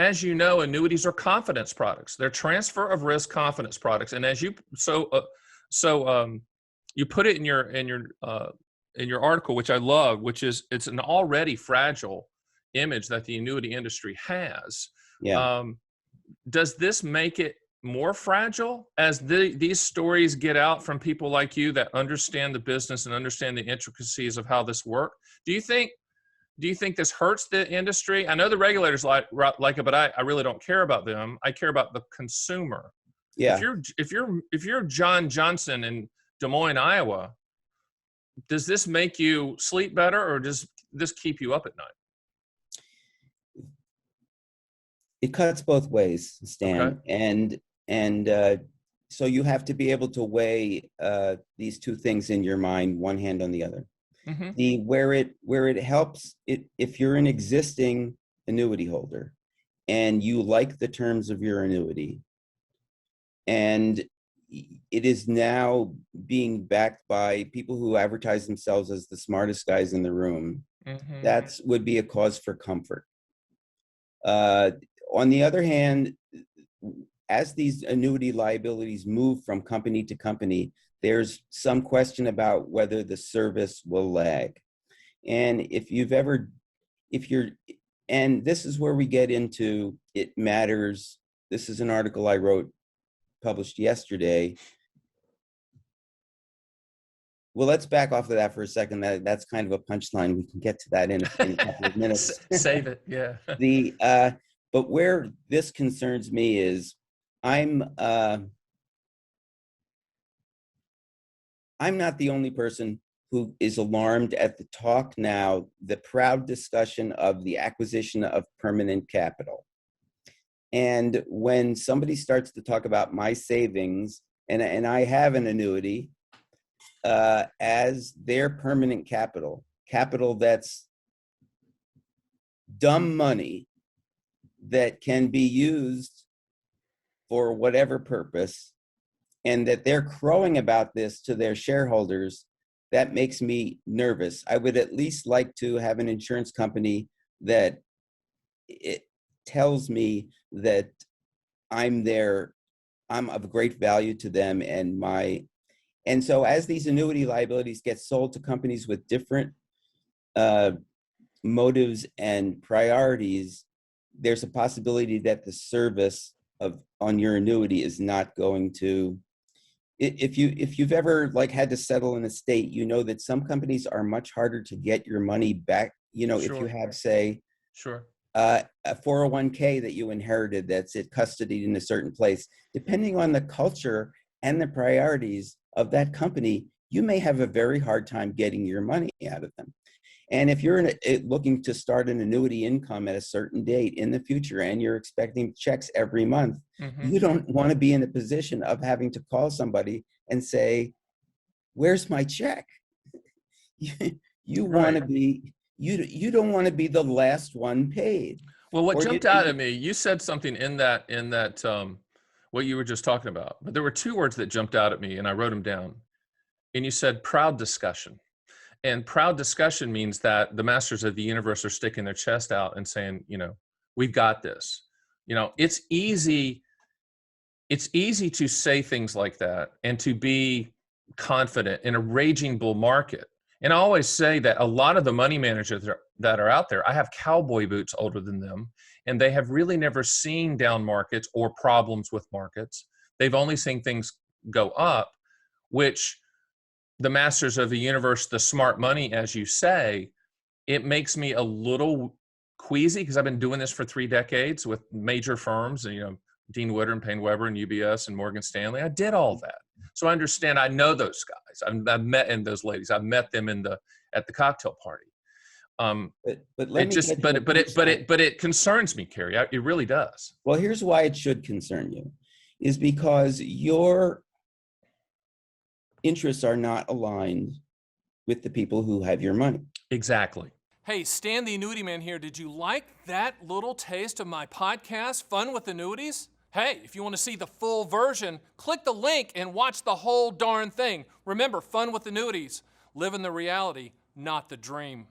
as you know, annuities are confidence products. They're transfer of risk confidence products. And as you you put it in your article, which I love, which is it's an already fragile image that the annuity industry has. Yeah. Does this make it more fragile as these stories get out from people like you that understand the business and understand the intricacies of how this works? Do you think this hurts the industry? I know the regulators like it, but I really don't care about them. I care about the consumer. Yeah. If you're John Johnson in Des Moines, Iowa, does this make you sleep better, or does this keep you up at night? It cuts both ways, Stan. Okay. And so you have to be able to weigh these two things in your mind, one hand on the other. Mm-hmm. Where it helps, if you're an existing annuity holder and you like the terms of your annuity, and it is now being backed by people who advertise themselves as the smartest guys in the room, Mm-hmm. that would be a cause for comfort. On the other hand, as these annuity liabilities move from company to company, there's some question about whether the service will lag. And and this is where we get into, it matters. This is an article I wrote, published yesterday. Well, let's back off of that for a second. That's kind of a punchline. We can get to that in a couple of minutes. Save it, yeah. But where this concerns me is I'm not the only person who is alarmed at the talk now, the proud discussion of the acquisition of permanent capital. And when somebody starts to talk about my savings, and I have an annuity as their permanent capital that's dumb money that can be used for whatever purpose, and that they're crowing about this to their shareholders, that makes me nervous. I would at least like to have an insurance company that it tells me that I'm of great value to them, and so as these annuity liabilities get sold to companies with different motives and priorities, there's a possibility that the service on your annuity is not going to. If you've ever had to settle an estate, you know that some companies are much harder to get your money back. Sure. If you have, say, sure, a 401k that you inherited that's custodied in a certain place, depending on the culture and the priorities of that company, you may have a very hard time getting your money out of them. And if you're looking to start an annuity income at a certain date in the future and you're expecting checks every month, mm-hmm. you don't want to be in a position of having to call somebody and say, "Where's my check?" You want to be, you don't want to be the last one paid. Well, what jumped out at me, you said something in that what you were just talking about, but there were two words that jumped out at me, and I wrote them down. And you said proud discussion. And proud discussion means that the masters of the universe are sticking their chest out and saying, we've got this. It's easy to say things like that and to be confident in a raging bull market. And I always say that a lot of the money managers that are out there, I have cowboy boots older than them, and they have really never seen down markets or problems with markets. They've only seen things go up, which the masters of the universe, the smart money, as you say, it makes me a little queasy because I've been doing this for 3 decades with major firms, Dean Witter and Payne Weber and UBS and Morgan Stanley. I did all that. So I understand, I know those guys. I've met and those ladies. I've met them at the cocktail party. But it concerns me, Kerry. It really does. Well, here's why it should concern you, is because your interests are not aligned with the people who have your money. Exactly. Hey, Stan the Annuity Man here. Did you like that little taste of my podcast, Fun with Annuities? Hey, if you want to see the full version, click the link and watch the whole darn thing. Remember, Fun with Annuities. Live in the reality, not the dream.